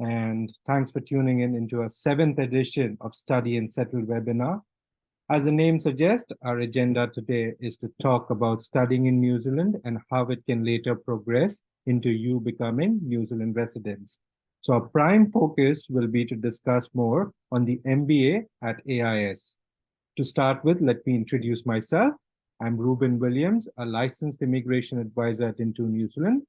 and thanks for tuning in into our 7th edition of Study and Settle webinar. As the name suggests, our agenda today is to talk about studying in New Zealand and how it can later progress into you becoming New Zealand residents. So our prime focus will be to discuss more on the MBA at AIS. To start with, let me introduce myself. I'm Ruben Williams, a licensed immigration advisor at Into New Zealand.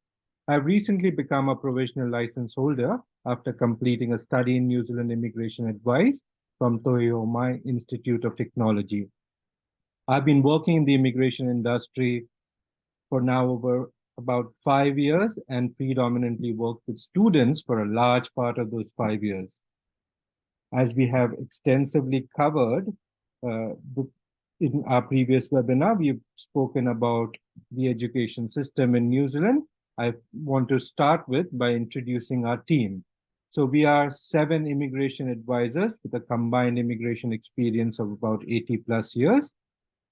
I've recently become a provisional license holder after completing a study in New Zealand immigration advice from Auckland Institute of Technology. I've been working in the immigration industry for now over about 5 years and predominantly worked with students for a large part of those 5 years. As we have extensively covered in our previous webinar, we've spoken about the education system in New Zealand. I want to start with by introducing our team. So we are 7 immigration advisors with a combined immigration experience of about 80 plus years.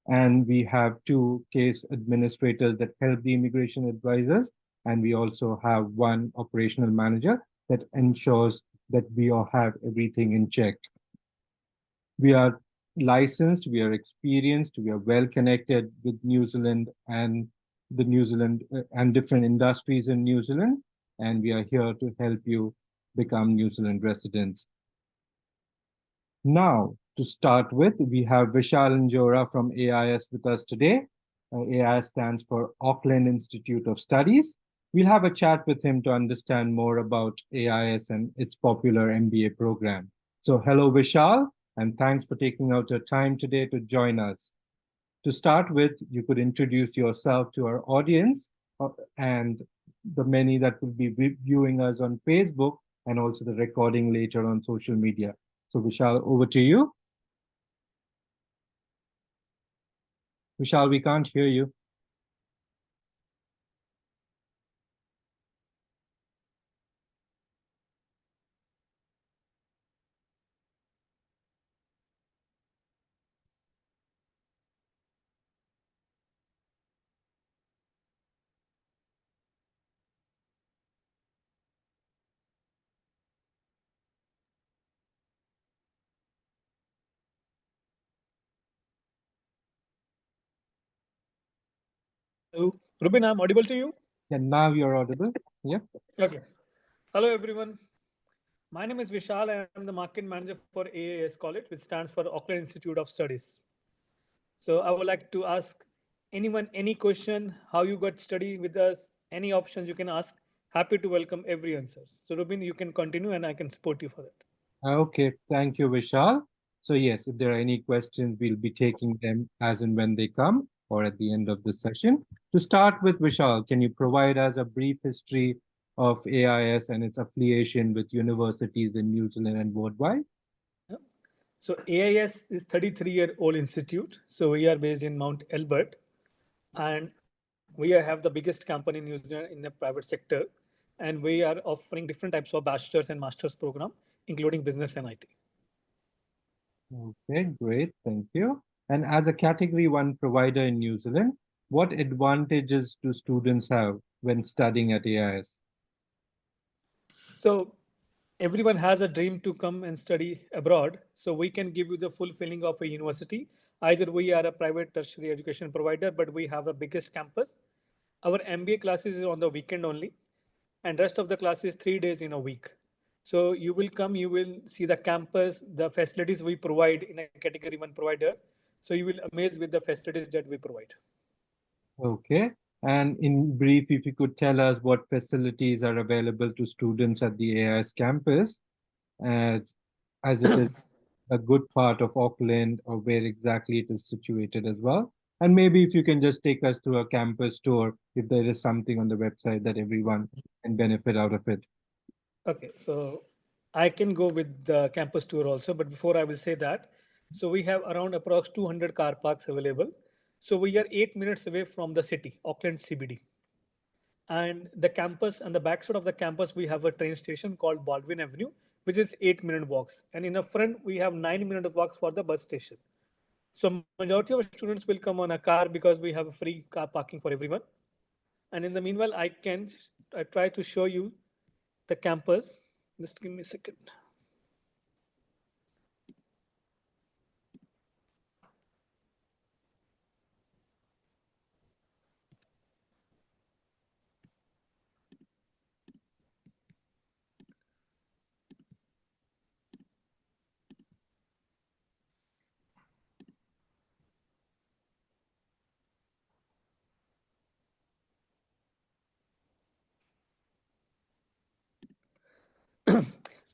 And we have 2 case administrators that help the immigration advisors. And we also have 1 operational manager that ensures that we all have everything in check. We are licensed, we are experienced, we are well connected with New Zealand and the New Zealand and different industries in New Zealand. And we are here to help you become New Zealand residents. Now, to start with, we have Vishal Njora from AIS with us today. AIS stands for Auckland Institute of Studies. We'll have a chat with him to understand more about AIS and its popular MBA program. So hello, Vishal, and thanks for taking out your time today to join us. To start with, you could introduce yourself to our audience and the many that will be viewing us on Facebook and also the recording later on social media. So Vishal, over to you. Vishal, we can't hear you. Hello, Ruben, I'm audible to you? And now you're audible. Yeah. Okay. Hello, everyone. My name is Vishal. I am the market manager for AAS College, which stands for Auckland Institute of Studies. So I would like to ask anyone any question, how you got study with us, any options you can ask. Happy to welcome every answer. So Ruben, you can continue and I can support you for that. Okay, thank you, Vishal. So yes, if there are any questions, we'll be taking them as and when they come or at the end of the session. To start with, Vishal, can you provide us a brief history of AIS and its affiliation with universities in New Zealand and worldwide? So AIS is 33-year-old institute. So we are based in Mount Elbert, and we have the biggest company in New Zealand in the private sector, and we are offering different types of bachelor's and master's program, including business and IT. Okay, great, thank you. And as a Category 1 provider in New Zealand, what advantages do students have when studying at AIS? So everyone has a dream to come and study abroad. So we can give you the full feeling of a university. Either we are a private tertiary education provider, but we have a biggest campus. Our MBA classes is on the weekend only, and rest of the class is 3 days in a week. So you will come, you will see the campus, the facilities we provide in a category 1 provider. So you will amaze with the facilities that we provide. Okay. And in brief, if you could tell us what facilities are available to students at the AIS campus, as it is a good part of Auckland or where exactly it is situated as well. And maybe if you can just take us through a campus tour, if there is something on the website that everyone can benefit out of it. Okay, so I can go with the campus tour also, but before I will say that, so we have around approx 200 car parks available. So we are 8 minutes away from the city, Auckland CBD. And the campus, and the backside of the campus, we have a train station called Baldwin Avenue, which is 8-minute walks. And in the front, we have 9-minute walks for the bus station. So majority of students will come on a car because we have a free car parking for everyone. And in the meanwhile, I try to show you the campus. Just give me a second.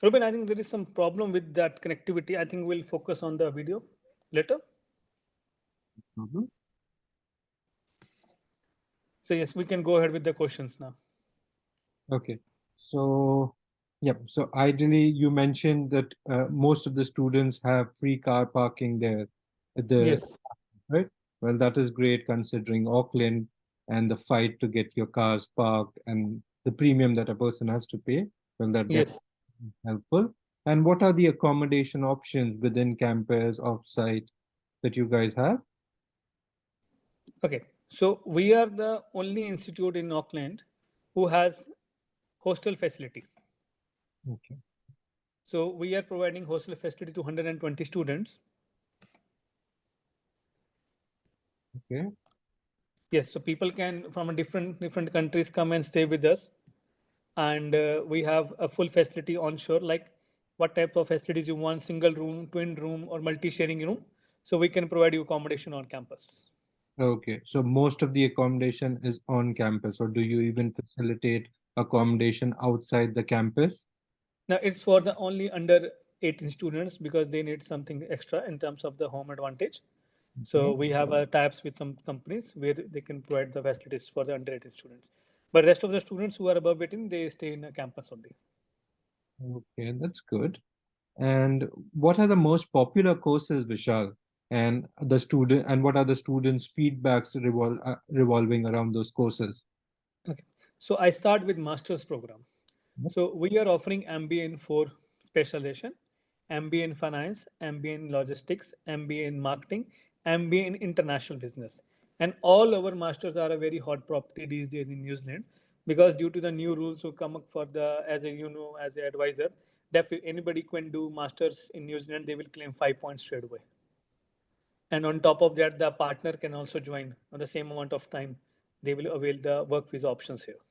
Ruben, I think there is some problem with that connectivity. I think we'll focus on the video later. Mhm. So yes, we can go ahead with the questions now. Okay. So, yep. So ideally, you mentioned that most of the students have free car parking there at the Yes, right? Well, that is great considering Auckland and the fight to get your cars parked and the premium that a person has to pay. Well, that definitely yes. is helpful. And what are the accommodation options within campus, off-site that you guys have? Okay. So we are the only institute in Auckland who has hostel facility. Okay. So we are providing hostel facility to 120 students. Okay. Yes, so people can from a different countries come and stay with us, and we have a full facility on shore. Like what type of facilities you want: single room, twin room, or multi-sharing room. So we can provide you accommodation on campus. Okay. So most of the accommodation is on campus, or do you even facilitate accommodation outside the campus? Now it's for the only under 18 students because they need something extra in terms of the home advantage. So Okay. we have tabs with some companies where they can provide the facilities for the under 18 students. But rest of the students who are above 18, they stay in a campus only. Okay, that's good. And what are the most popular courses, Vishal? And what are the students' feedbacks revolving around those courses? Okay. So I start with master's program. Yep. So we are offering MBA in four specialization: MBA in finance, MBA in logistics, MBA in marketing, MBA in international business. And all our masters are a very hot property these days in New Zealand because due to the new rules who come up for the as a as an advisor, anybody can do masters in New Zealand, they will claim 5 points straight away. And on top of that, the partner can also join on the same amount of time. They will avail the work visa options here.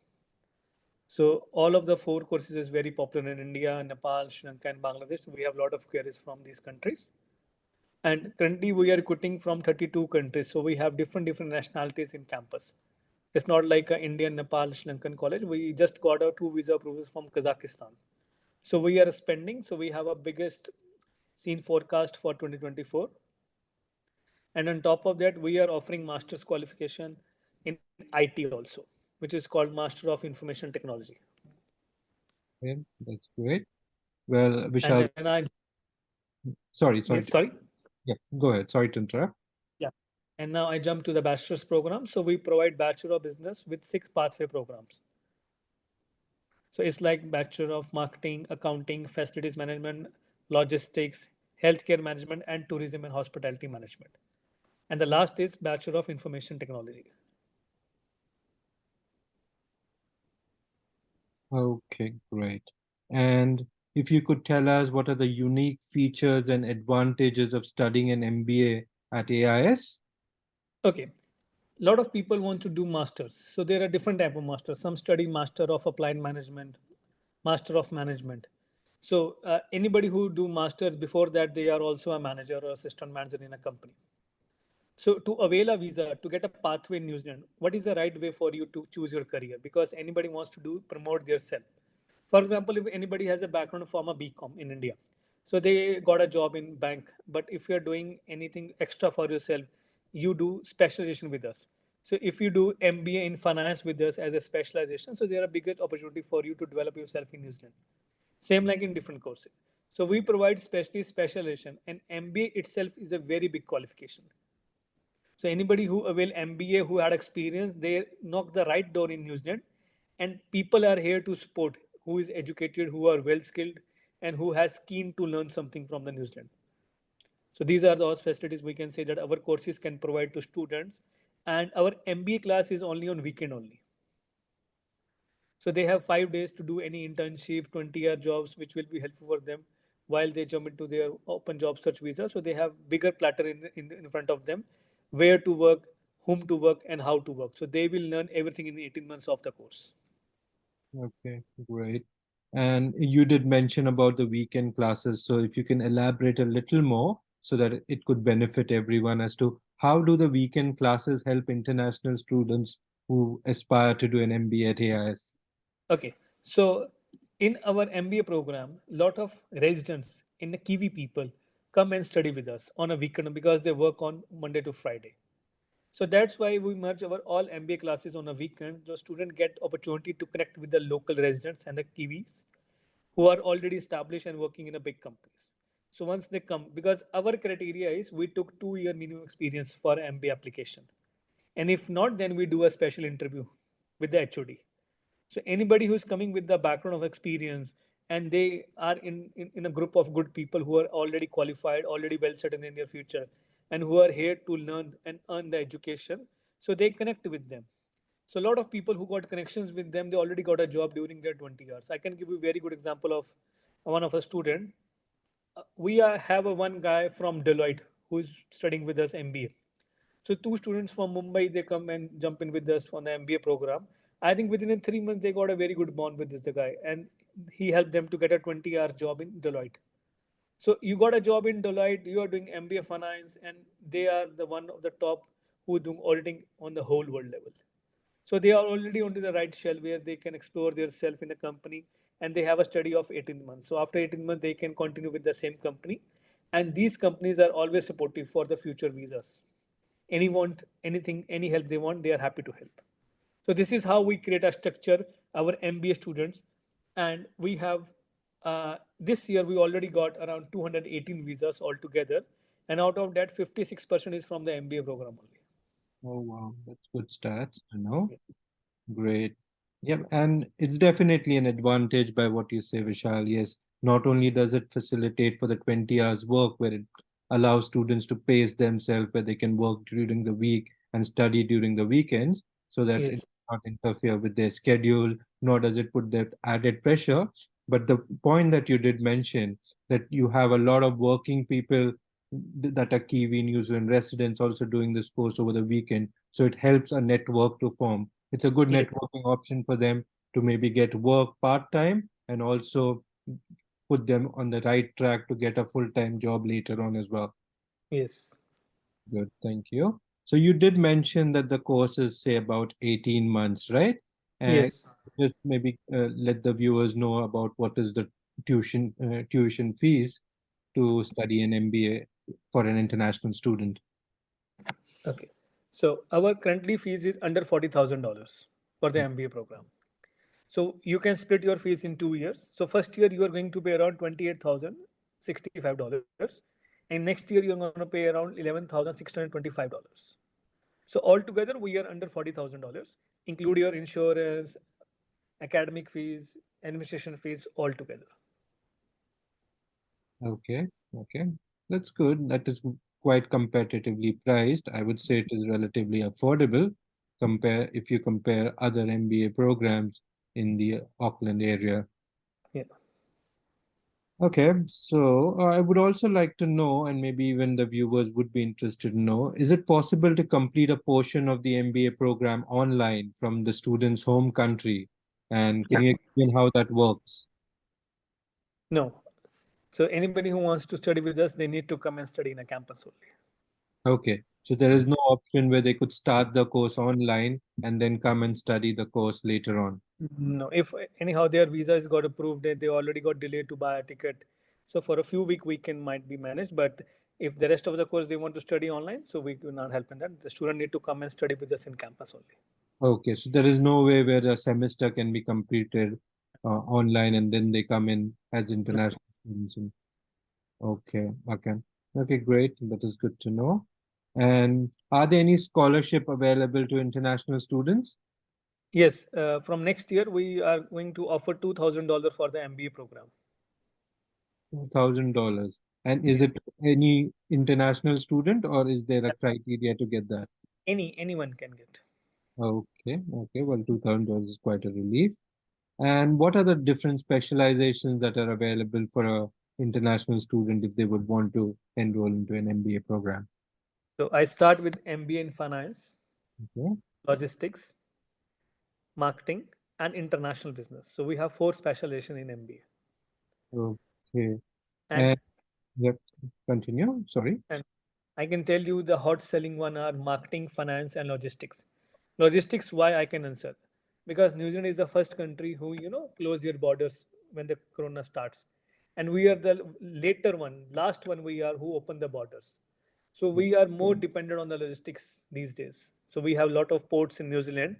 So all of the four courses is very popular in India, Nepal, Sri Lanka, and Bangladesh. We have a lot of queries from these countries. And currently we are recruiting from 32 countries. So we have different nationalities in campus. It's not like a Indian, Nepal, Sri Lankan college. We just got our two visa approvals from Kazakhstan. So we are spending. So we have a biggest scene forecast for 2024. And on top of that, we are offering master's qualification in IT also, which is called Master of Information Technology. Okay, that's great. Well, And Vishal, then I, sorry, yes, sorry. sorry. Yeah, go ahead. Sorry to interrupt. Yeah. And now I jump to the bachelor's program. So we provide Bachelor of Business with 6 pathway programs. So it's like Bachelor of Marketing, Accounting, Facilities Management, Logistics, Healthcare Management, and Tourism and Hospitality Management. And the last is Bachelor of Information Technology. Okay, great. And if you could tell us what are the unique features and advantages of studying an MBA at AIS? Okay. A lot of people want to do masters. So there are different type of masters. Some study Master of Applied Management, Master of Management. So anybody who do masters before that, they are also a manager or assistant manager in a company. So to avail a visa, to get a pathway in New Zealand, what is the right way for you to choose your career? Because anybody wants to do promote their self. For example, if anybody has a background from a BCom in India, so they got a job in bank. But if you're doing anything extra for yourself, you do specialization with us. So if you do MBA in finance with us as a specialization, so there are bigger opportunity for you to develop yourself in New Zealand. Same like in different courses. So we provide specially specialization, and MBA itself is a very big qualification. So anybody who avail MBA who had experience, they knock the right door in New Zealand, and people are here to support who is educated, who are well skilled, and who has keen to learn something from the New Zealand. So these are those facilities we can say that our courses can provide to students, and our MBA class is only on weekend only. So they have 5 days to do any internship, 20-year jobs, which will be helpful for them while they jump into their open job search visa. So they have bigger platter in front of them, where to work, whom to work, and how to work. So they will learn everything in the 18 months of the course. Okay, great. And you did mention about the weekend classes. So if you can elaborate a little more so that it could benefit everyone as to how do the weekend classes help international students who aspire to do an MBA at AIS? Okay, so in our MBA program, lot of residents in the Kiwi people come and study with us on a weekend because they work on Monday to Friday. So that's why we merge our all MBA classes on a weekend. The student get opportunity to connect with the local residents and the Kiwis who are already established and working in a big companies. So once they come, because our criteria is we took 2 year minimum experience for MBA application, and if not, then we do a special interview with the HOD. So anybody who's coming with the background of experience and they are in a group of good people who are already qualified, already well set in their future, and who are here to learn and earn the education, so they connect with them. So a lot of people who got connections with them, they already got a job during their 20 years. I can give you a very good example of one of a student. Have a one guy from Deloitte who is studying with us MBA. So two students from Mumbai, they come and jump in with us on the MBA program. I think within 3 months they got a very good bond with this the guy, and he helped them to get a 20-hour job in Deloitte. So you got a job in Deloitte, you are doing MBA finance, and they are the one of the top who do auditing on the whole world level. So they are already onto the right shell where they can explore their self in a company, and they have a study of 18 months. So after 18 months, they can continue with the same company. And these companies are always supportive for the future visas. Any want anything, any help they want, they are happy to help. So this is how we create a structure, our MBA students. And we have, this year, we already got around 218 visas altogether. And out of that, 56% is from the MBA program only. Oh, wow, that's good stats to know. Great. Yep, and it's definitely an advantage by what you say, Vishal. Yes, not only does it facilitate for the 20 hours work where it allows students to pace themselves, where they can work during the week and study during the weekends so that it Yes. does not interfere with their schedule, nor does it put that added pressure. But the point that you did mention that you have a lot of working people that are Kiwi, New Zealand residents also doing this course over the weekend. So it helps a network to form. It's a good Yes. networking option for them to maybe get work part-time and also put them on the right track to get a full-time job later on as well. Yes. Good, thank you. So you did mention that the course is say about 18 months, right? And Yes. just maybe let the viewers know about what is the tuition fees to study an MBA for an international student. Okay. So our currently fees is under $40,000 for the MBA program. So you can split your fees in 2 years. So first year you are going to pay around $28,065, and next year you are going to pay around $11,625. So altogether we are under $40,000, include your insurance, academic fees, administration fees altogether. Okay, okay. That's good. That is quite competitively priced. I would say it is relatively affordable compare if you compare other MBA programs in the Auckland area. Yeah. Okay, so I would also like to know, and maybe even the viewers would be interested to know, is it possible to complete a portion of the MBA program online from the student's home country? And can you explain how that works? No. So anybody who wants to study with us, they need to come and study in a campus only. Okay, so there is no option where they could start the course online and then come and study the course later on. No, if anyhow their visa is got approved, they already got delayed to buy a ticket. So for a few week we can might be managed, but if the rest of the course they want to study online, so we will not help in that. The student need to come and study with us in campus only. Okay, so there is no way where the semester can be completed online and then they come in as No. international students. Okay, okay, okay, great. That is good to know. And are there any scholarship available to international students? Yes, from next year we are going to offer $2,000 for the MBA program. $1,000. And is Yes, it any international student or is there a criteria to get that? anyone can get. Okay, okay. Well, $2,000 is quite a relief. And what are the different specializations that are available for a international student if they would want to enroll into an MBA program? So I start with MBA in finance, Okay. logistics, marketing, and international business. So we have four specialization in MBA. Okay. And And yep, continue. Sorry. and I can tell you the hot selling one are marketing, finance, and logistics. Logistics, why I can answer? Because New Zealand is the first country who, close their borders when the corona starts. And we are the later one, last one we are who open the borders. So we are more dependent on the logistics these days. So we have a lot of ports in New Zealand,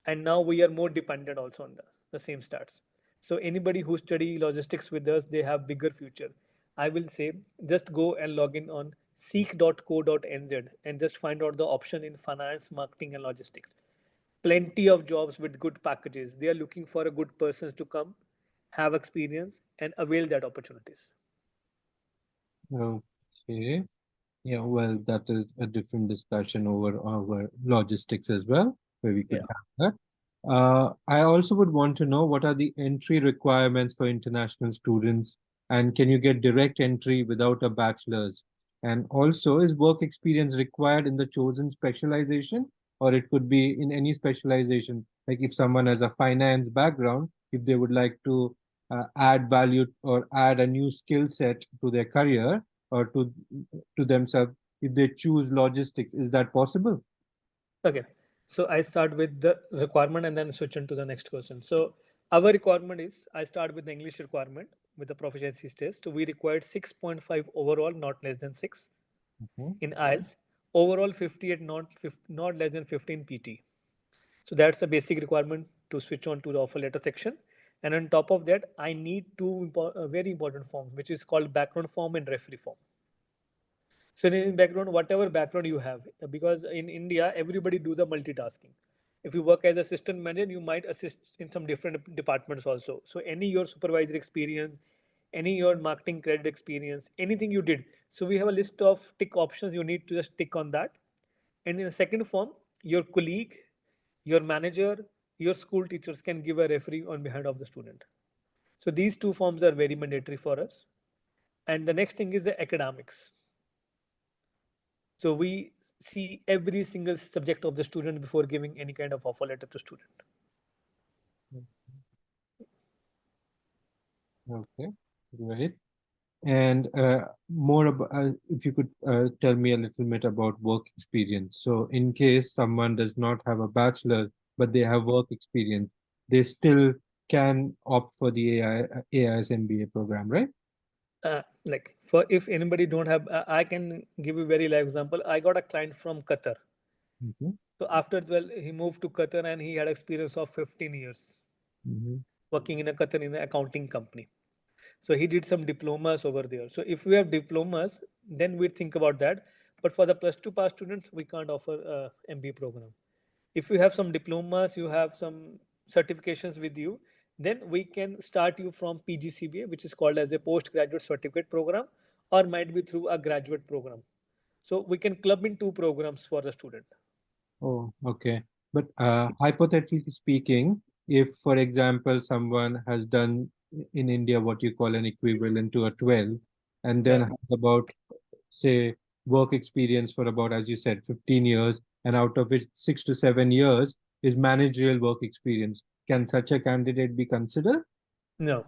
and now we are more dependent also on the same stats. So anybody who study logistics with us, they have bigger future. I will say just go and log in on seek.co.nz and just find out the option in finance, marketing, and logistics. Plenty of jobs with good packages. They are looking for a good person to come, have experience, and avail that opportunities. Okay. Yeah, well, that is a different discussion over our logistics as well, where we could Yeah. have that. I also would want to know what are the entry requirements for international students, and can you get direct entry without a bachelor's? And also, is work experience required in the chosen specialization, or it could be in any specialization? Like if someone has a finance background, if they would like to add value or add a new skill set to their career or to themselves, if they choose logistics, is that possible? Okay. So I start with the requirement and then switch into the next question. So our requirement is I start with the English requirement with the proficiency test. So we required 6.5 overall, not less than 6 Okay. in IELTS. Overall 58, not less than 15 PT. So that's the basic requirement to switch on to the offer letter section. And on top of that, I need two very important forms, which is called background form and referee form. So in background, whatever background you have, because in India, everybody do the multitasking. If you work as assistant manager, you might assist in some different departments also. So any your supervisory experience, any your marketing credit experience, anything you did. So we have a list of tick options. You need to just tick on that. And in a second form, your colleague, your manager, your school teachers can give a referee on behalf of the student. So these two forms are very mandatory for us. And the next thing is the academics. So we see every single subject of the student before giving any kind of offer letter to student. Okay, great. And more about if you could tell me a little bit about work experience. So, in case someone does not have a bachelor but they have work experience, they still can opt for the AIS MBA program, right? Like for if anybody don't have, I can give you very live example. I got a client from Qatar. Mm-hmm. So after 12, he moved to Qatar and he had experience of 15 years Mm-hmm. working in a Qatar in an accounting company. So he did some diplomas over there. So if we have diplomas, then we think about that. But for the plus two pass students, we can't offer a MBA program. If you have some diplomas, you have some certifications with you, then we can start you from PGCBA, which is called as a postgraduate certificate program, or might be through a graduate program. So we can club in two programs for the student. Oh, okay. But hypothetically speaking, if, for example, someone has done in India what you call an equivalent to a 12, and then Yeah. has about, say, work experience for about, as you said, 15 years, and out of it, 6 to 7 years is managerial work experience, can such a candidate be considered? No.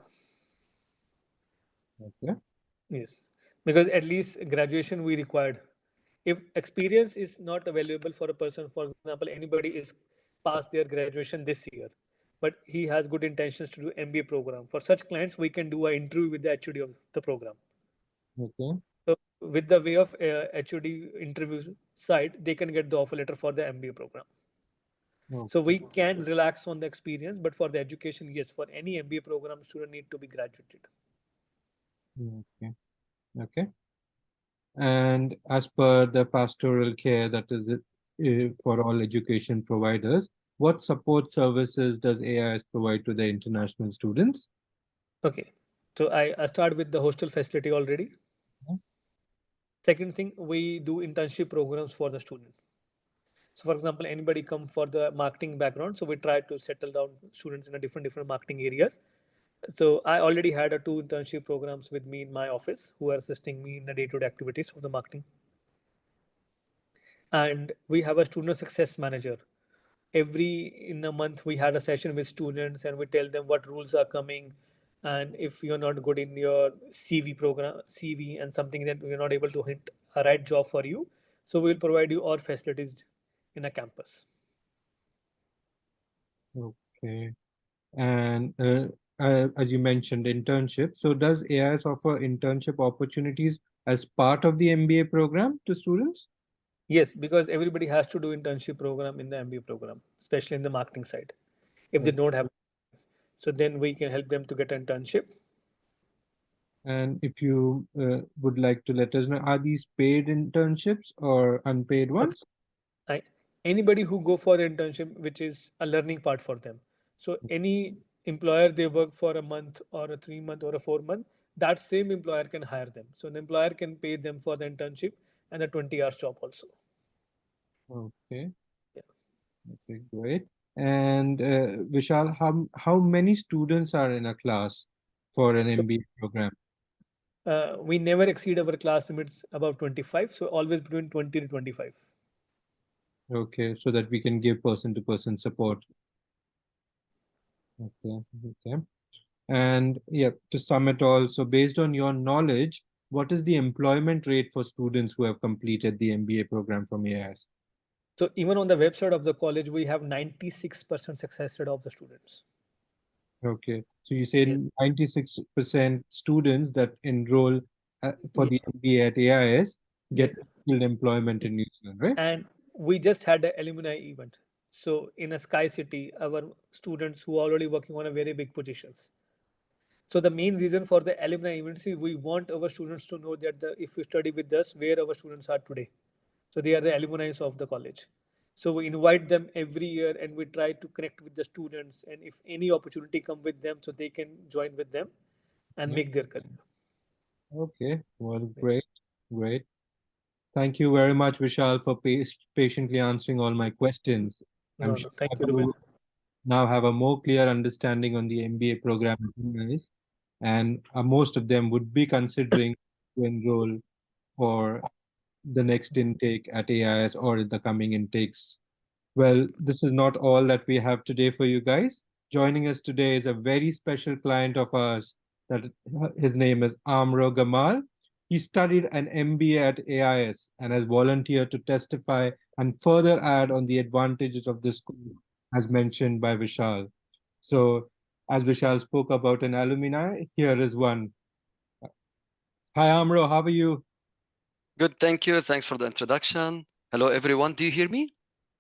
Okay. Yes. Because at least graduation we required. If experience is not available for a person, for example, anybody is past their graduation this year, but he has good intentions to do MBA program. For such clients, we can do an interview with the HOD of the program. Okay. So with the way of HOD interview side, they can get the offer letter for the MBA program. So Okay. we can relax on the experience, but for the education, yes, for any MBA program, student need to be graduated. Okay. Okay. And as per the pastoral care, that is it, for all education providers, what support services does AIS provide to the international students? Okay. So I start with the hostel facility already. Second thing, we do internship programs for the student. So for example, anybody come for the marketing background, so we try to settle down students in a different marketing areas. So I already had a two internship programs with me in my office who are assisting me in the day-to-day activities of the marketing. And we have a student success manager. Every in a month we had a session with students and we tell them what rules are coming, and if you're not good in your cv and something that we're not able to hit a right job for you, so we'll provide you all facilities in a campus. Okay. And as you mentioned, internship. So does AIS offer internship opportunities as part of the MBA program to students? Yes, because everybody has to do internship program in the MBA program, especially in the marketing side. If they Okay. don't have, so then we can help them to get an internship. And if you would like to let us know, are these paid internships or unpaid Okay. ones? Anybody who go for the internship, which is a learning part for them. So any employer they work for a month or a 3 month or a 4 month, that same employer can hire them. So the employer can pay them for the internship and a 20 hours job also. Okay. Yeah. Okay, great. And Vishal, how many students are in a class for an So MBA program? we never exceed our class limits above 25. So always between 20 to 25. Okay, so that we can give person-to-person support. Okay, okay. And yeah, to sum it all, so based on your knowledge, what is the employment rate for students who have completed the MBA program from AIS? So even on the website of the college, we have 96% success rate of the students. Okay, so you say Yes. 96% students that enroll for Yeah. the MBA at AIS Yeah. get skilled employment in New Zealand, right? And we just had an alumni event. So in a Sky City, our students who are already working on a very big positions. So the main reason for the alumni event is we want our students to know that if you study with us, where our students are today. So they are the alumni of the college. So we invite them every year and we try to connect with the students. And if any opportunity come with them, so they can join with them and Yeah. make their career. Okay, well, great, great. Thank you very much, Vishal, for patiently answering all my questions. I'm No, sure no. Thank that you, Ruben. you now have a more clear understanding on the MBA program at UNIS, and most of them would be considering to enroll for the next intake at AIS or the coming intakes. Well, this is not all that we have today for you guys. Joining us today is a very special client of ours. That his name is Amro Gamal. He studied an MBA at AIS and has volunteered to testify and further add on the advantages of this course, as mentioned by Vishal. So, as Vishal spoke about an alumni, here is one. Hi, Amro. How are you? Good, thank you. Thanks for the introduction. Hello, everyone. Do you hear me?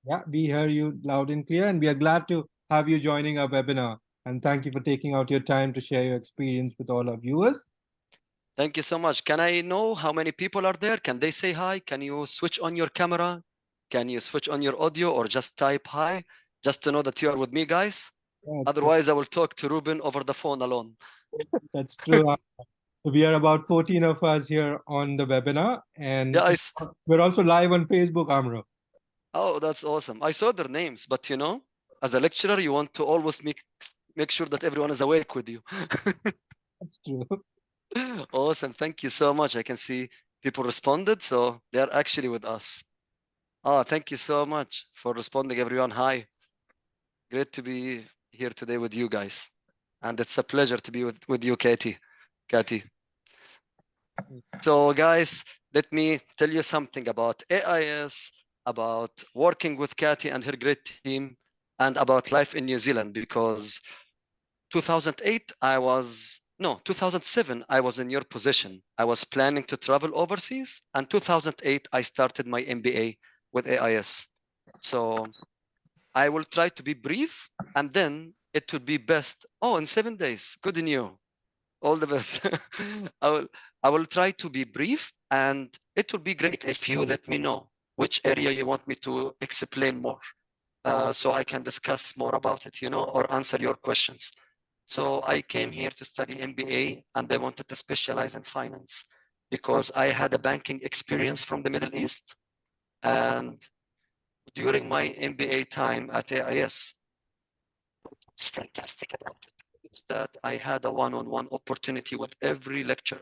Yeah, we hear you loud and clear, and we are glad to have you joining our webinar. And thank you for taking out your time to share your experience with all our viewers. Thank you so much. Can I know how many people are there? Can they say hi? Can you switch on your camera? Can you switch on your audio or just type hi? Just to know that you are with me, guys. That's, Otherwise, I will talk to Ruben over the phone alone. that's true. We are about 14 of us here on the webinar, Yeah, and we're also live on Facebook, Amro. oh, that's awesome. I saw their names, but as a lecturer, you want to always make sure that everyone is awake with you. That's true. Awesome. Thank you so much. I can see people responded, so they are actually with us. Oh, thank you so much for responding, everyone. Hi. Great to be here today with you guys. And it's a pleasure to be with you, Katie. Katie. So, guys, let me tell you something about AIS, about working with Katie and her great team, and about life in New Zealand because 2008, 2007, I was in your position. I was planning to travel overseas, and 2008, I started my MBA with AIS. So I will try to be brief, and then it will be best. Oh, in 7 days. Good in you. All the best. I will I will try to be brief, and it will be great if you let me know which area you want me to explain more, so I can discuss more about it, or answer your questions. So I came here to study MBA, and I wanted to specialize in finance because I had a banking experience from the Middle East, and during my MBA time at AIS. What's fantastic about it is that I had a one-on-one opportunity with every lecturer.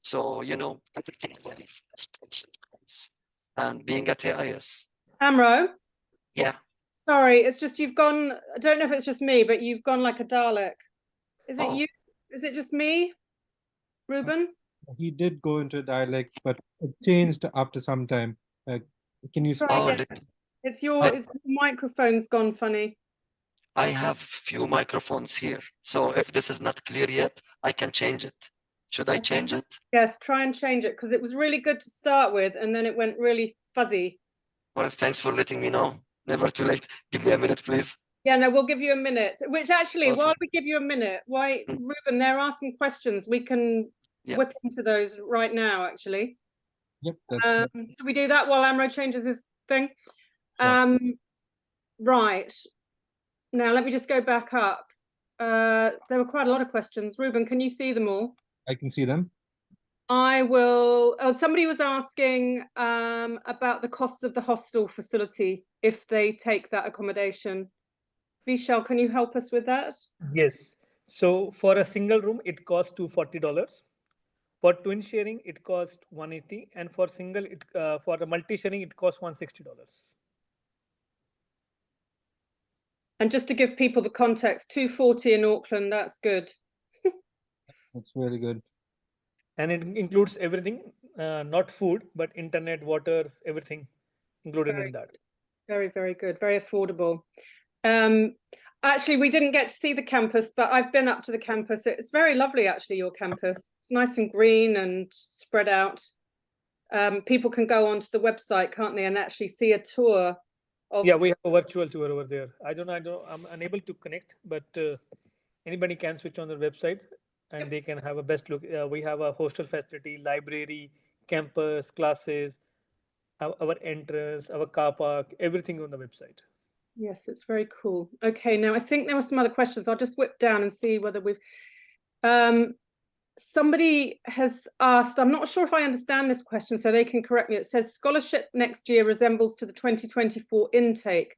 So, you know, everything in life has pros and cons. And being at AIS. Amro, Yeah. sorry, it's just you've gone, I don't know if it's just me, but you've gone like a Dalek. Is it Oh. you? Is it just me, Ruben? He did go into dialect, but it changed after some time. Can you Let's try speak? Oh, again. It's your microphone's gone funny. I have few microphones here. So if this is not clear yet, I can change it. Should I change it? Yes, try and change it because it was really good to start with and then it went really fuzzy. Well, thanks for letting me know. Never too late. Give me a minute, please. Yeah, no, we'll give you a minute. Which actually, Awesome. while we give you a minute, Ruben, there are some questions. We can Yeah. whip into those right now, actually. Yep, that's Should we do that while Amro changes his thing? Sure. Right. Now, let me just go back up. There were quite a lot of questions. Ruben, can you see them all? I can see them. I will. Oh, somebody was asking about the costs of the hostel facility if they take that accommodation. Vishal, can you help us with that? Yes. So for a single room, it costs $240. For twin sharing, it costs $180, and for single, for the multi sharing, it costs $160. And just to give people the context, 240 in Auckland, that's good. That's really good. And it includes everything, not food, but internet, water, everything included in that. Very, very good. Very affordable. Actually, we didn't get to see the campus, but I've been up to the campus. It's very lovely, actually, your campus. It's nice and green and spread out. People can go onto the website, can't they, and actually see a tour of... Yeah, we have a virtual tour over there. I'm unable to connect, but anybody can switch on the website and they can have a best look. We have a hostel facility, library, campus, classes, our entrance, our car park, everything on the website. Yes, it's very cool. Okay, now I think there were some other questions. I'll just whip down and see whether we've... somebody has asked, I'm not sure if I understand this question, so they can correct me. It says scholarship next year resembles to the 2024 intake.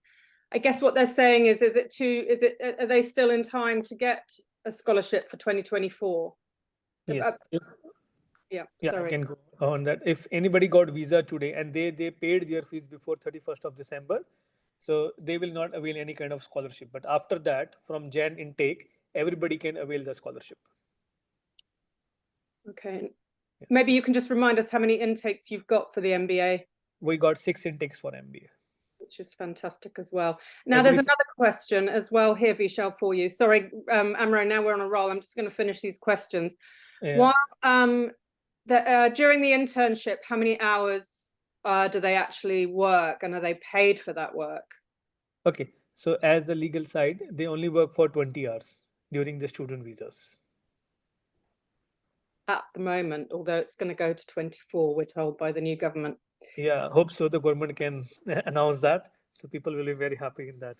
I guess what they're saying is are they still in time to get a scholarship for 2024? Yes. Yeah, Yeah, sorry. I can go on that. If anybody got visa today and they paid their fees before 31st of December, so they will not avail any kind of scholarship. But after that, from Jan intake, everybody can avail the scholarship. Okay. Yeah. Maybe you can just remind us how many intakes you've got for the MBA. We got 6 intakes for MBA. Which is fantastic as well. Now, there's another question as well here, Vishal, for you. Sorry, Amro, now we're on a roll. I'm just going to finish these questions. Yeah. During the internship, how many hours do they actually work, and are they paid for that work? Okay, so as the legal side, they only work for 20 hours during the student visas. At the moment, although it's going to go to 24, we're told by the new government. Yeah, hope so. The government can announce that, so people will be very happy in that.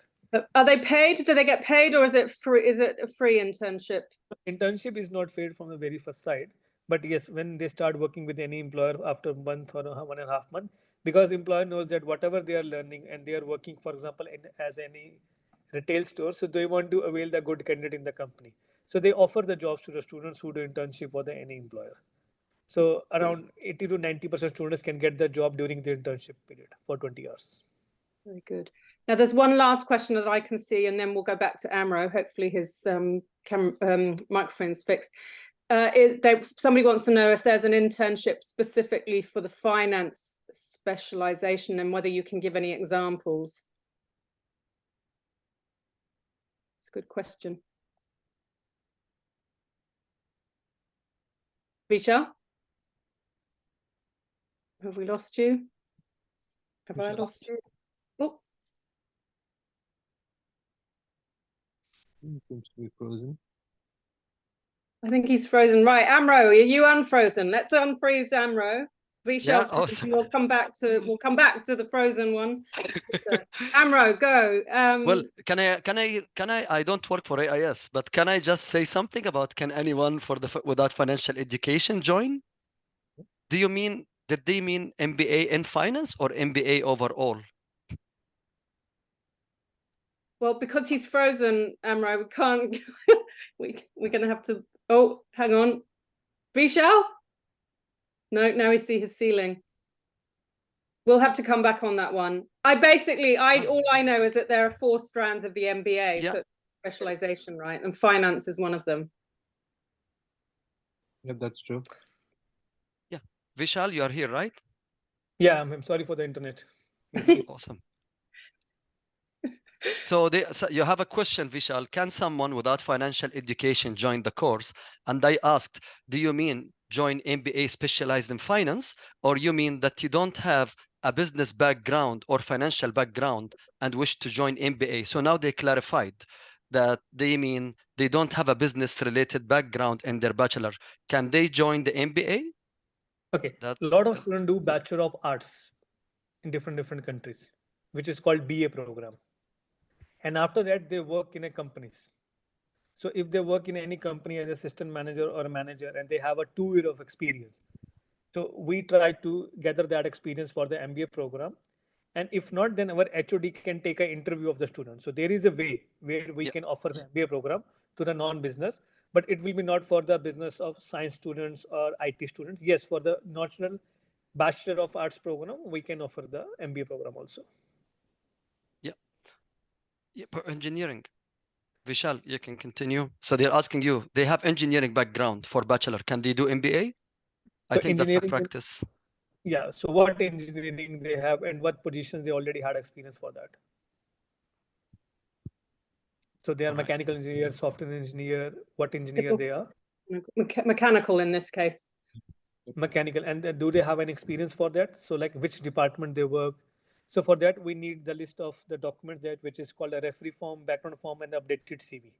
Are they paid? Do they get paid, or is it free? Is it a free internship? Internship is not paid from the very first side, but yes, when they start working with any employer after a month or 1.5 months, because employer knows that whatever they are learning and they are working, for example, as any retail store, so they want to avail the good candidate in the company. So they offer the jobs to the students who do internship for any employer. So around 80 to 90% students can get the job during the internship period for 20 hours. Very good. Now there's one last question that I can see, and then we'll go back to Amro. Hopefully his microphone's fixed. Somebody wants to know if there's an internship specifically for the finance specialization and whether you can give any examples. It's a good question. Vishal? Have we lost you? Have I lost you? Oh. He seems to be frozen. I think he's frozen. Right, Amro, are you unfrozen? Let's unfreeze Amro. Vishal's awesome. We'll come back to the frozen one. Amro, go. Well, can I? I don't work for AIS, but can I just say something about can anyone without financial education join? Did they mean MBA in finance or MBA overall? Well, because he's frozen, Amro, we can't. We're going to have to. Oh, hang on. Vishal? No, now we see his ceiling. We'll have to come back on that one. All I know is that there are 4 strands of the MBA, Yeah. so it's specialization, right? And finance is one of them. Yeah, that's true. Yeah. Vishal, you are here, right? Yeah, I'm sorry for the internet. Awesome. So you have a question, Vishal. Can someone without financial education join the course? And I asked, do you mean join MBA specialized in finance, or you mean that you don't have a business background or financial background and wish to join MBA? So now they clarified that they mean they don't have a business related background in their bachelor. Can they join the MBA? Okay, That's a lot of students do Bachelor of Arts in different countries, which is called BA program. And after that, they work in a companies. So if they work in any company as assistant manager or a manager and they have a 2 year of experience, so we try to gather that experience for the MBA program. And if not, then our HOD can take an interview of the student. So there is a way where we Yeah. can offer the MBA program to the non-business, but it will be not for the business of science students or IT students. Yes, for the national Bachelor of Arts program, we can offer the MBA program also. Yeah, for engineering. Vishal, you can continue. So they're asking you, they have engineering background for bachelor. Can they do MBA? I So think that's a engineering, practice. yeah. So what engineering they have and what positions they already had experience for that. So they are All right. mechanical engineer, software engineer, what engineer they are? Mechanical in this case. Mechanical. And do they have an experience for that? So like which department they work? So for that, we need the list of the documents that which is called a referee form, background form, and updated CV.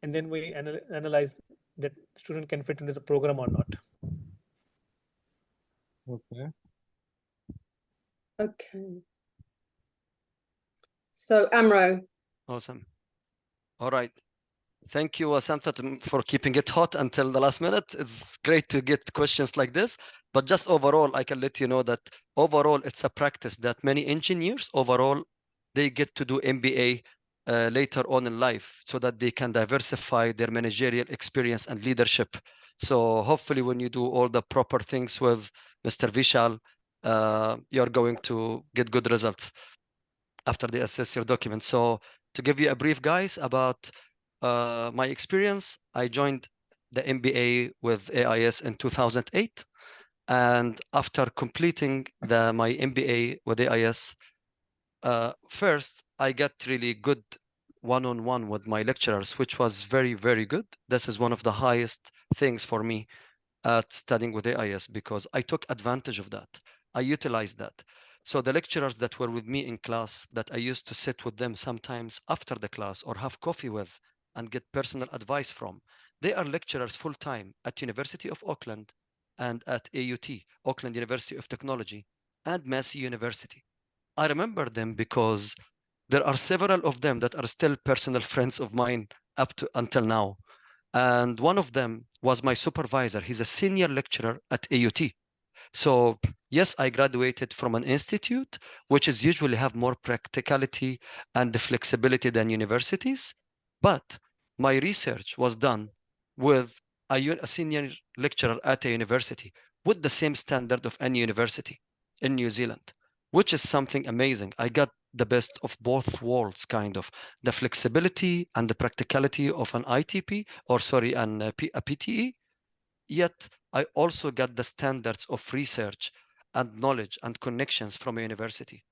And then we analyze that student can fit into the program or not. Okay. Okay. So Amro. Awesome. All right. Thank you, Samthat, for keeping it hot until the last minute. It's great to get questions like this. But just overall, I can let you know that overall, it's a practice that many engineers overall, they get to do MBA later on in life so that they can diversify their managerial experience and leadership. So hopefully when you do all the proper things with Mr. Vishal, you're going to get good results after they assess your document. So to give you a brief, guys, about my experience, I joined the MBA with AIS in 2008. And after completing my MBA with AIS, first, I got really good one-on-one with my lecturers, which was very, very good. This is one of the highest things for me at studying with AIS because I took advantage of that. I utilized that. So the lecturers that were with me in class that I used to sit with them sometimes after the class or have coffee with and get personal advice from, they are lecturers full-time at University of Auckland and at AUT, Auckland University of Technology, and Massey University. I remember them because there are several of them that are still personal friends of mine up to until now. And one of them was my supervisor. He's a senior lecturer at AUT. So yes, I graduated from an institute, which is usually have more practicality and the flexibility than universities. But my research was done with a senior lecturer at a university with the same standard of any university in New Zealand, which is something amazing. I got the best of both worlds, kind of the flexibility and the practicality of an ITP, or sorry, a PTE. Yet I also got the standards of research and knowledge and connections from a university.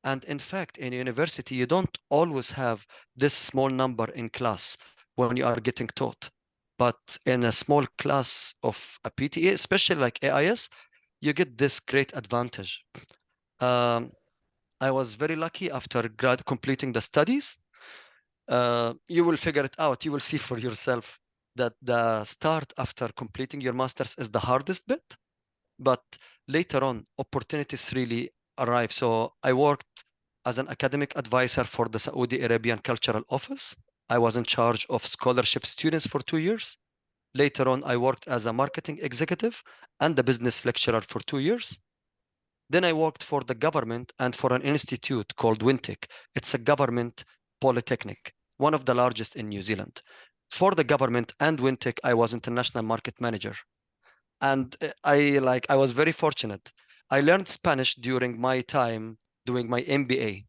And in fact, in a university, you don't always have this small number in class when you are getting taught. But in a small class of a PTA, especially like AIS, you get this great advantage. I was very lucky after completing the studies. You will figure it out. You will see for yourself that the start after completing your master's is the hardest bit, but later on, opportunities really arrive. So I worked as an academic advisor for the Saudi Arabian Cultural Office. I was in charge of scholarship students for 2 years. Later on, I worked as a marketing executive and a business lecturer for 2 years. Then I worked for the government and for an institute called Wintec. It's a government Polytechnic, one of the largest in New Zealand. For the government and Wintec, I was international market manager. And I was very fortunate. I learned Spanish during my time doing my MBA.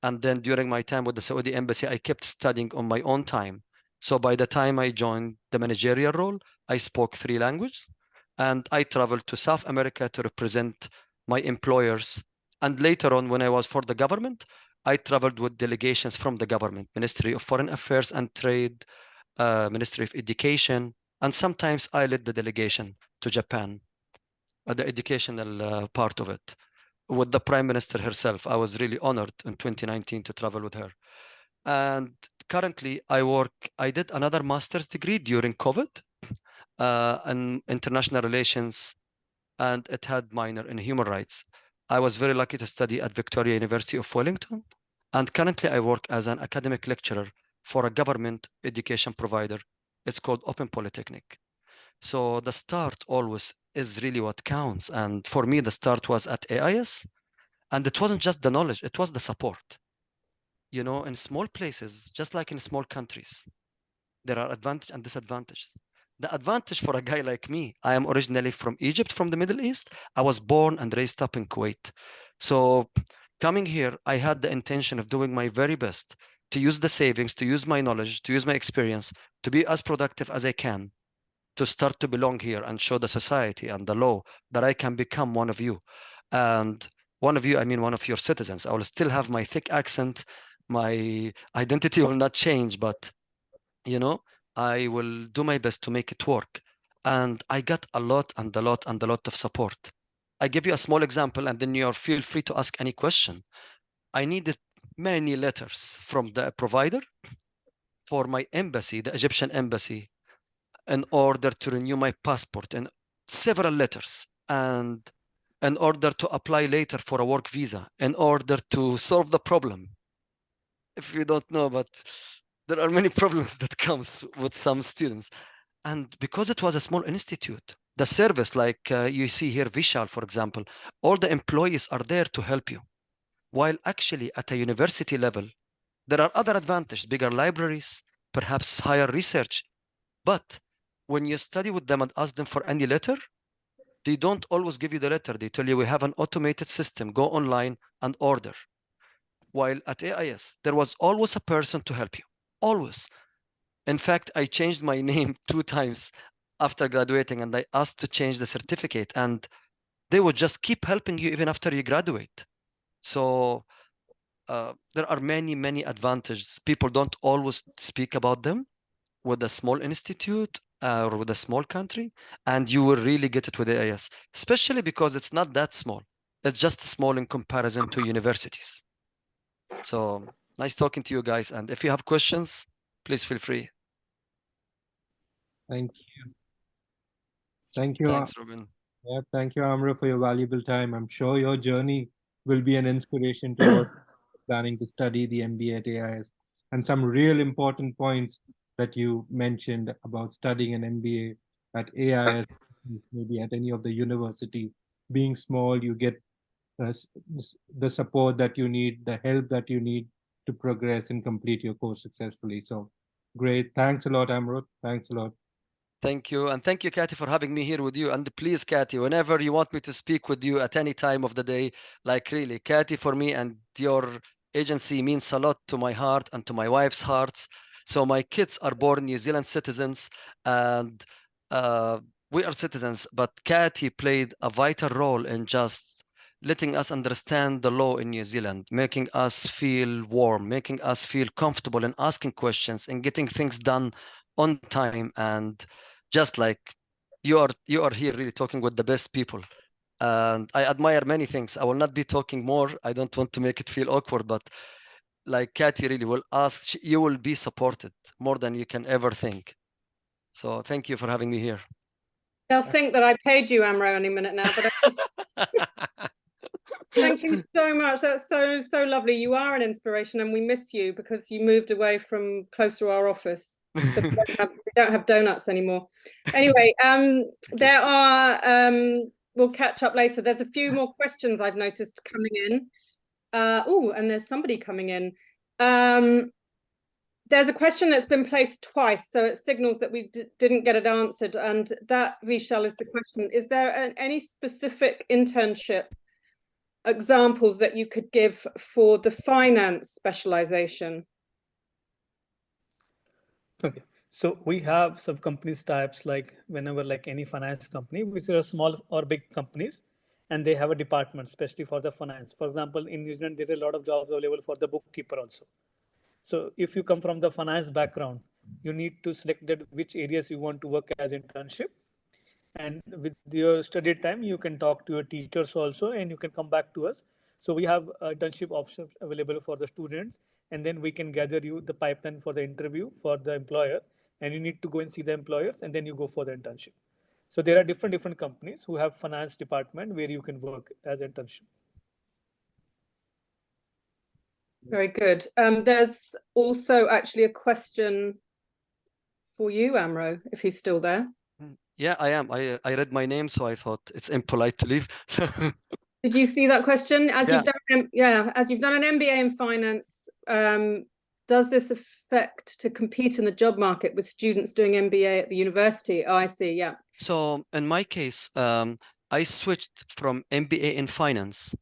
And then during my time with the Saudi embassy, I kept studying on my own time. So by the time I joined the managerial role, I spoke 3 languages, and I traveled to South America to represent my employers. And later on, when I was for the government, I traveled with delegations from the government, Ministry of Foreign Affairs and Trade, Ministry of Education, and sometimes I led the delegation to Japan, the educational part of it, with the Prime Minister herself. I was really honored in 2019 to travel with her. And currently I did another master's degree during COVID in international relations, and it had minor in human rights. I was very lucky to study at Victoria University of Wellington. And currently I work as an academic lecturer for a government education provider. It's called Open Polytechnic. So the start always is really what counts. And for me, the start was at AIS. And it wasn't just the knowledge, it was the support. You know, in small places, just like in small countries, there are advantages and disadvantages. The advantage for a guy like me, I am originally from Egypt, from the Middle East. I was born and raised up in Kuwait. So coming here, I had the intention of doing my very best to use the savings, to use my knowledge, to use my experience, to be as productive as I can, to start to belong here and show the society and the law that I can become one of you. And one of you, I mean one of your citizens. I will still have my thick accent. My identity will not change, but you know, I will do my best to make it work. And I got a lot and a lot and a lot of support. I give you a small example, and then you feel free to ask any question. I needed many letters from the provider for my embassy, the Egyptian embassy, in order to renew my passport, and several letters. And in order to apply later for a work visa, in order to solve the problem. If you don't know, but there are many problems that comes with some students. And because it was a small institute, the service, like you see here, Vishal, for example, all the employees are there to help you. While actually at a university level, there are other advantages, bigger libraries, perhaps higher research. But when you study with them and ask them for any letter, they don't always give you the letter. They tell you, we have an automated system, go online and order. While at AIS, there was always a person to help you, always. In fact, I changed my name 2 times after graduating, and I asked to change the certificate, and they would just keep helping you even after you graduate. So there are many, many advantages. People don't always speak about them with a small institute or with a small country, and you will really get it with AIS, especially because it's not that small. It's just small in comparison to universities. So nice talking to you guys. And if you have questions, please feel free. Thank you. Thank you. Thanks, Ruben. Yeah, thank you, Amra, for your valuable time. I'm sure your journey will be an inspiration towards planning to study the MBA at AIS. And some real important points that you mentioned about studying an MBA at AIS, maybe at any of the university. Being small, you get the support that you need, the help that you need to progress and complete your course successfully. So great. Thanks a lot, Amrut. Thanks a lot. Thank you. And thank you, Kathy, for having me here with you. And please, Kathy, whenever you want me to speak with you at any time of the day, like really, Kathy, for me and your agency means a lot to my heart and to my wife's hearts. So my kids are born New Zealand citizens, and we are citizens, but Kathy played a vital role in just letting us understand the law in New Zealand, making us feel warm, making us feel comfortable in asking questions and getting things done on time. And just like you are here really talking with the best people, and I admire many things. I will not be talking more. I don't want to make it feel awkward, but like Kathy really will ask, you will be supported more than you can ever think. So thank you for having me here. They'll think that I paid you, Amro, any minute now, but thank you so much. That's so lovely. You are an inspiration, and we miss you because you moved away from close to our office. So we don't have donuts anymore. Anyway, there are we'll catch up later. There's a few more questions I've noticed coming in. Oh, and there's somebody coming in. there's a question that's been placed twice, so it signals that we didn't get it answered. And that, Vishal, is the question. Is there any specific internship examples that you could give for the finance specialization? Okay, so we have some companies types, like whenever like any finance company, which are small or big companies, and they have a department especially for the finance. For example, in New Zealand, there are a lot of jobs available for the bookkeeper also. So if you come from the finance background, you need to select that which areas you want to work as internship. And with your study time, you can talk to your teachers also, and you can come back to us. So we have internship options available for the students, and then we can gather you the pipeline for the interview for the employer, and you need to go and see the employers, and then you go for the internship. So there are different companies who have finance department where you can work as internship. Very good. There's also actually a question for you, Amro, if he's still there. Yeah, I am. I read my name, so I thought it's impolite to leave. Did you see that question? As Yeah. you've done an MBA in finance, does this affect to compete in the job market with students doing MBA at the university? Oh, I see. Yeah. So in my case, I switched from MBA in finance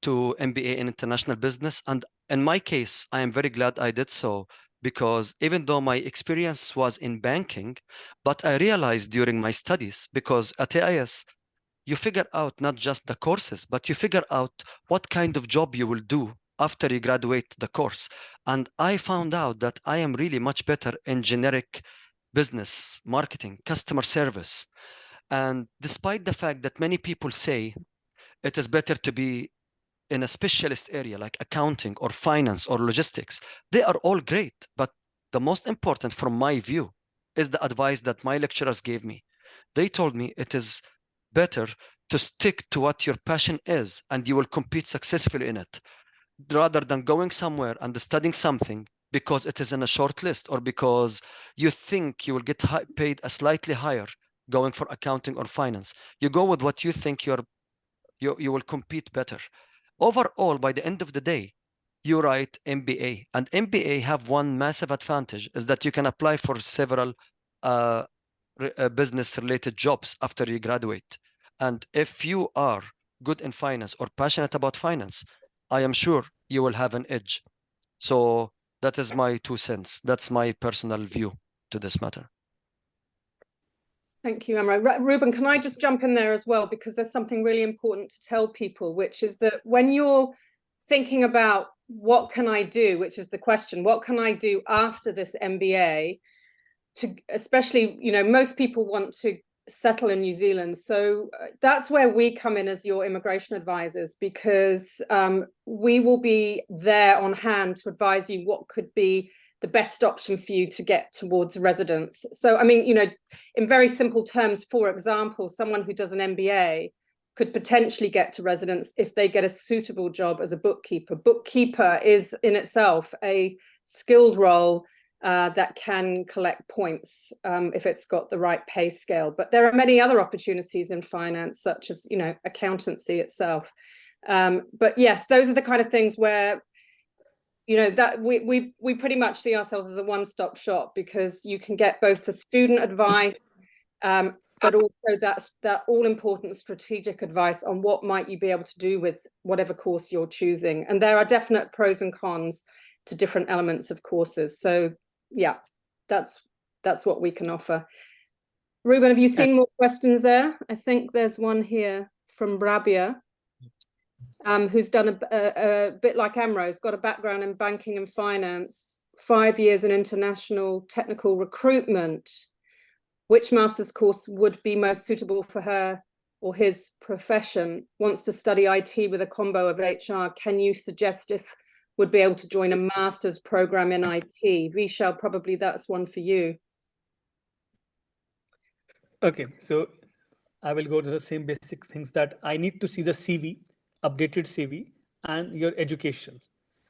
to MBA in international business. And in my case, I am very glad I did so, because even though my experience was in banking, but I realized during my studies, because at AIS, you figure out not just the courses, but you figure out what kind of job you will do after you graduate the course. And I found out that I am really much better in generic business, marketing, customer service. And despite the fact that many people say it is better to be in a specialist area like accounting or finance or logistics, they are all great. But the most important from my view is the advice that my lecturers gave me. They told me it is better to stick to what your passion is, and you will compete successfully in it, rather than going somewhere and studying something because it is in a short list, or because you think you will get paid a slightly higher going for accounting or finance. You go with what you think you will compete better. Overall, by the end of the day, you write MBA, and MBA have one massive advantage, is that you can apply for several business related jobs after you graduate. And if you are good in finance or passionate about finance, I am sure you will have an edge. So that is my 2 cents. That's my personal view to this matter. Thank you, Amro. Ruben, can I just jump in there as well? Because there's something really important to tell people, which is that when you're thinking about what can I do, which is the question, what can I do after this MBA? To especially, most people want to settle in New Zealand. So that's where we come in as your immigration advisors, because we will be there on hand to advise you what could be the best option for you to get towards residence. So, I mean, in very simple terms, for example, someone who does an MBA could potentially get to residence if they get a suitable job as a bookkeeper. Bookkeeper is in itself a skilled role that can collect points if it's got the right pay scale. But there are many other opportunities in finance, such as, accountancy itself. But yes, those are the kind of things where, that we pretty much see ourselves as a one-stop shop, because you can get both the student advice, but also that all-important strategic advice on what might you be able to do with whatever course you're choosing. And there are definite pros and cons to different elements of courses. So yeah, that's what we can offer. Ruben, have you seen more questions there? I think there's one here from Rabia, who's done a bit like Amro's, got a background in banking and finance, 5 years in international technical recruitment. Which master's course would be most suitable for her or his profession? Wants to study IT with a combo of HR. Can you suggest if would be able to join a master's program in IT? Vishal, probably that's one for you. Okay, so I will go to the same basic things, that I need to see the CV, updated CV, and your education.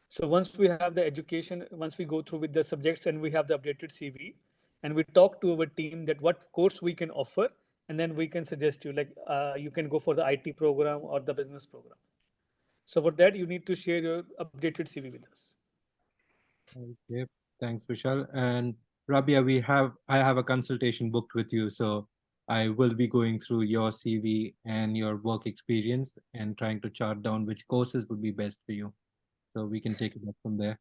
So once we have the education, once we go through with the subjects and we have the updated CV, and we talk to our team that what course we can offer, and then we can suggest you, like you can go for the IT program or the business program. So for that, you need to share your updated CV with us. Okay. Thanks, Vishal. And Rabia, I have a consultation booked with you, so I will be going through your CV and your work experience and trying to chart down which courses would be best for you. So we can take it up from there.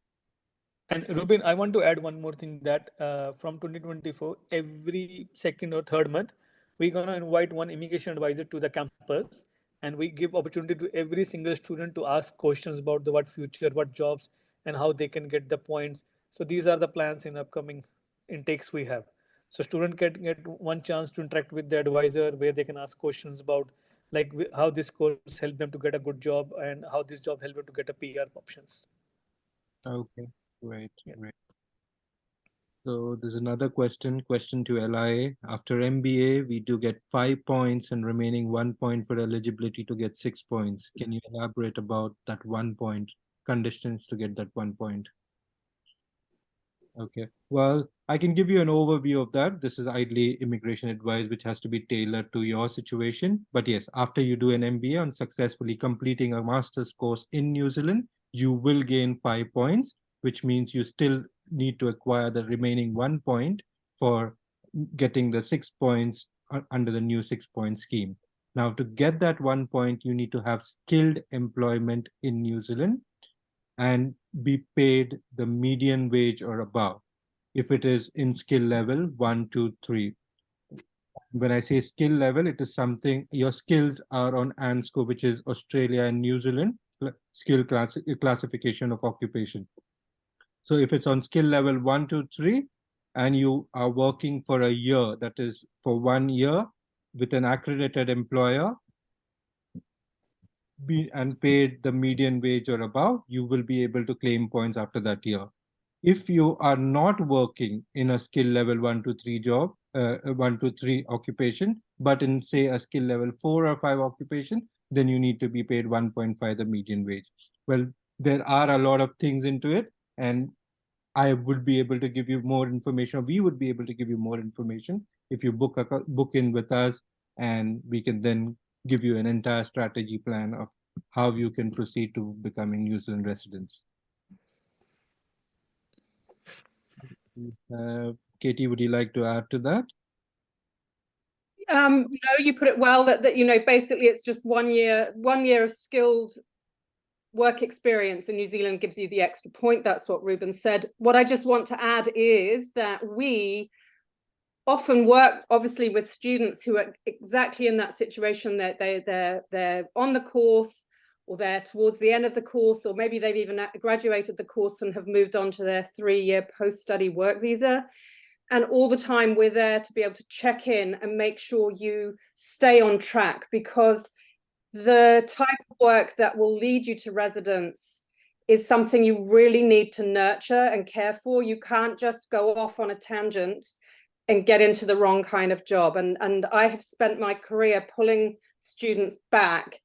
And Ruben, I want to add one more thing that from 2024, every second or third month, we're going to invite one immigration advisor to the campus, and we give opportunity to every single student to ask questions about the what future, what jobs, and how they can get the points. So these are the plans in upcoming intakes we have. So student can get one chance to interact with the advisor where they can ask questions about like how this course helped them to get a good job and how this job helped them to get a PR options. Okay, great, Yeah. great. So there's another question to LIA. After MBA, we do get 5 points and remaining 1 point for eligibility to get 6 points. Can you elaborate about that 1 point, conditions to get that 1 point? Okay, well, I can give you an overview of that. This is idly immigration advice, which has to be tailored to your situation. But yes, after you do an MBA on successfully completing a master's course in New Zealand, you will gain 5 points, which means you still need to acquire the remaining 1 point for getting the 6 points under the new 6-point scheme. Now, to get that 1 point, you need to have skilled employment in New Zealand and be paid the median wage or above. If it is in skill level 1, 2, 3. When I say skill level, it is something your skills are on ANSCO, which is Australia and New Zealand classification of occupation. So if it's on skill level 1, 2, 3, and you are working for a year, that is for 1 year with an accredited employer, and paid the median wage or above, you will be able to claim points after that year. If you are not working in a skill level 1 to 3 job, 1 to 3 occupation, but in say a skill level 4 or 5 occupation, then you need to be paid 1.5 the median wage. Well, there are a lot of things into it, and I would be able to give you more information, or we would be able to give you more information if you book in with us, and we can then give you an entire strategy plan of how you can proceed to becoming New Zealand residents. Katie, would you like to add to that? No, you put it well that you know, basically it's just 1 year of skilled work experience in New Zealand gives you the extra point. That's what Ruben said. What I just want to add is that we often work obviously with students who are exactly in that situation, that they're on the course, or they're towards the end of the course, or maybe they've even graduated the course and have moved on to their 3-year post-study work visa. And all the time we're there to be able to check in and make sure you stay on track, because the type of work that will lead you to residence is something you really need to nurture and care for. You can't just go off on a tangent and get into the wrong kind of job. And I have spent my career pulling students back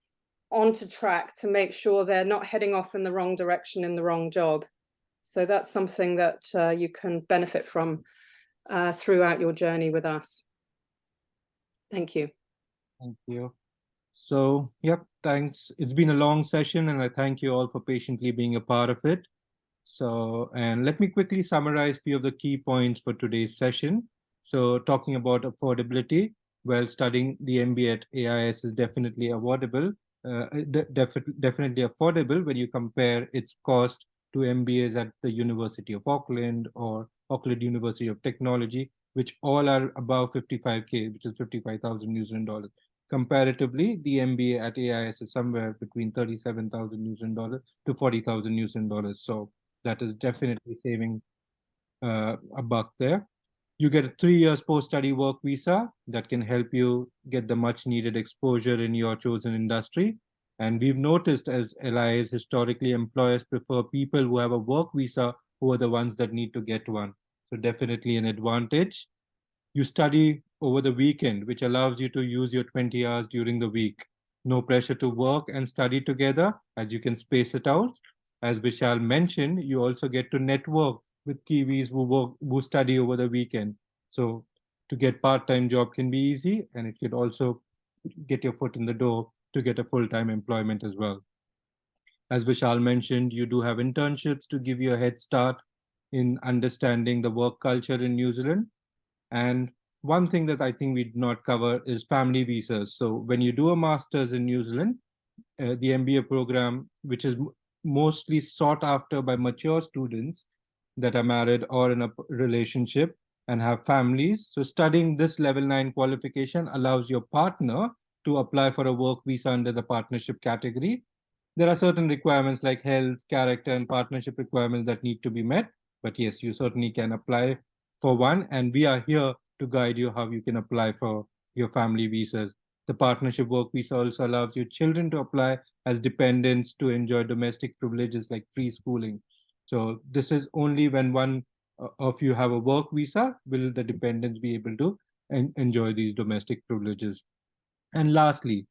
onto track to make sure they're not heading off in the wrong direction in the wrong job. So that's something that you can benefit from throughout your journey with us. Thank you. Thank you. So, yep, thanks. It's been a long session, and I thank you all for patiently being a part of it. So, and let me quickly summarize a few of the key points for today's session. So, talking about affordability, well, studying the MBA at AIS is definitely affordable. Definitely affordable when you compare its cost to MBAs at the University of Auckland or Auckland University of Technology, which all are above 55K, which is 55,000 New Zealand dollars. Comparatively, the MBA at AIS is somewhere between 37,000 New Zealand dollars to 40,000 New Zealand dollars. So that is definitely saving a buck there. You get a 3 years post-study work visa that can help you get the much needed exposure in your chosen industry. And we've noticed as LIAs, historically, employers prefer people who have a work visa who are the ones that need to get one. So definitely an advantage. You study over the weekend, which allows you to use your 20 hours during the week. No pressure to work and study together, as you can space it out. As Vishal mentioned, you also get to network with Kiwis who study over the weekend. So to get part-time job can be easy, and it could also get your foot in the door to get a full-time employment as well. As Vishal mentioned, you do have internships to give you a head start. in understanding the work culture in New Zealand. And one thing that I think we did not cover is family visas. So when you do a master's in New Zealand, the MBA program, which is mostly sought after by mature students that are married or in a relationship and have families. So studying this level 9 qualification allows your partner to apply for a work visa under the partnership category. There are certain requirements like health, character, and partnership requirements that need to be met. But yes, you certainly can apply for one. And we are here to guide you how you can apply for your family visas. The partnership work visa also allows your children to apply as dependents to enjoy domestic privileges like free schooling. So this is only when one of you have a work visa will the dependents be able to enjoy these domestic privileges. And lastly,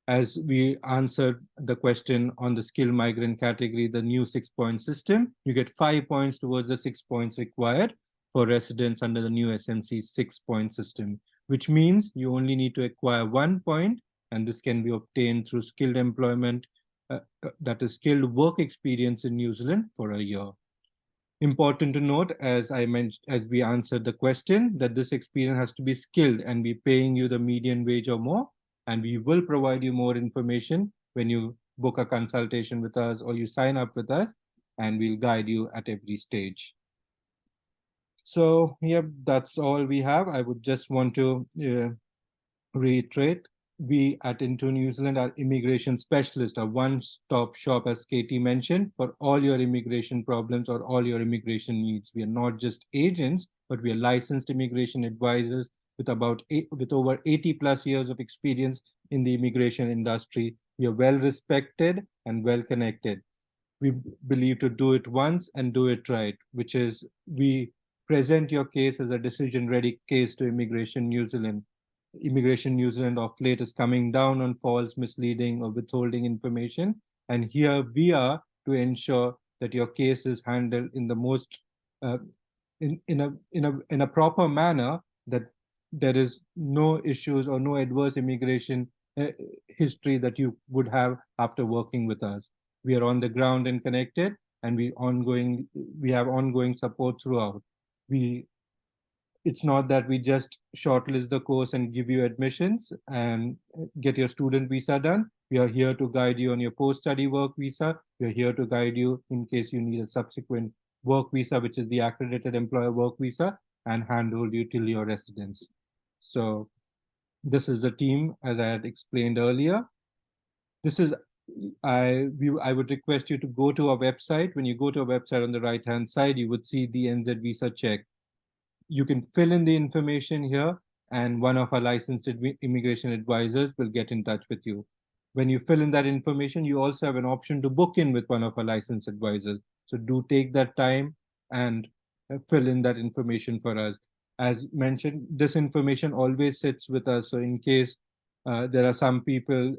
as we answered the question on the skilled migrant category, the new 6-point system, you get 5 points towards the 6 points required for residents under the new SMC 6-point system, which means you only need to acquire 1 point, and this can be obtained through skilled employment, that is skilled work experience in New Zealand for a year. Important to note, as I mentioned, as we answered the question, that this experience has to be skilled and be paying you the median wage or more. And we will provide you more information when you book a consultation with us or you sign up with us, and we'll guide you at every stage. So, yeah, that's all we have. I would just want to reiterate, we at Into New Zealand are immigration specialists, a one-stop shop, as Katie mentioned, for all your immigration problems or all your immigration needs. We are not just agents, but we are licensed immigration advisors with over 80 plus years of experience in the immigration industry. We are well respected and well connected. We believe to do it once and do it right, which is we present your case as a decision-ready case to Immigration New Zealand. Immigration New Zealand of late is coming down on false, misleading, or withholding information. And here we are to ensure that your case is handled in the most in a proper manner, that there is no issues or no adverse immigration history that you would have after working with us. We are on the ground and connected, and we have ongoing support throughout. It's not that we just shortlist the course and give you admissions and get your student visa done. We are here to guide you on your post-study work visa. We are here to guide you in case you need a subsequent work visa, which is the accredited employer work visa, and handhold you till your residence. So this is the team, as I had explained earlier. I would request you to go to our website. When you go to our website on the right-hand side, you would see the NZ visa check. You can fill in the information here, and one of our licensed immigration advisors will get in touch with you. When you fill in that information, you also have an option to book in with one of our licensed advisors. So do take that time and fill in that information for us. As mentioned, this information always sits with us. So in case there are some people,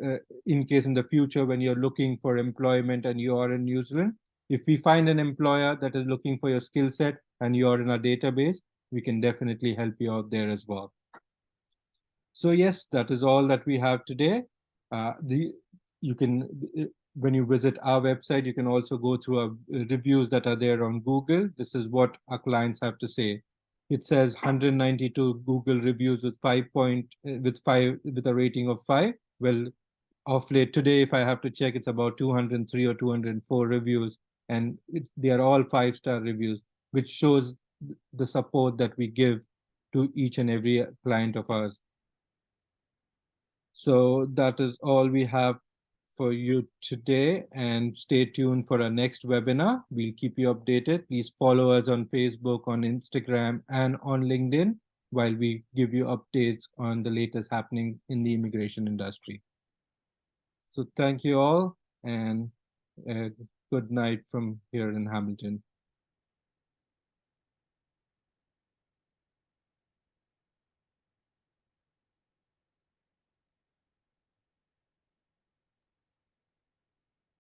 in case in the future when you're looking for employment and you are in New Zealand, if we find an employer that is looking for your skill set and you are in our database, we can definitely help you out there as well. So yes, that is all that we have today. When you visit our website, you can also go through our reviews that are there on Google. This is what our clients have to say. It says 192 Google reviews with with a rating of 5. Well, of late today, if I have to check, it's about 203 or 204 reviews, and they are all 5-star reviews, which shows the support that we give to each and every client of ours. So that is all we have for you today, and stay tuned for our next webinar. We'll keep you updated. Please follow us on Facebook, on Instagram, and on LinkedIn while we give you updates on the latest happening in the immigration industry. So thank you all, and good night from here in Hamilton.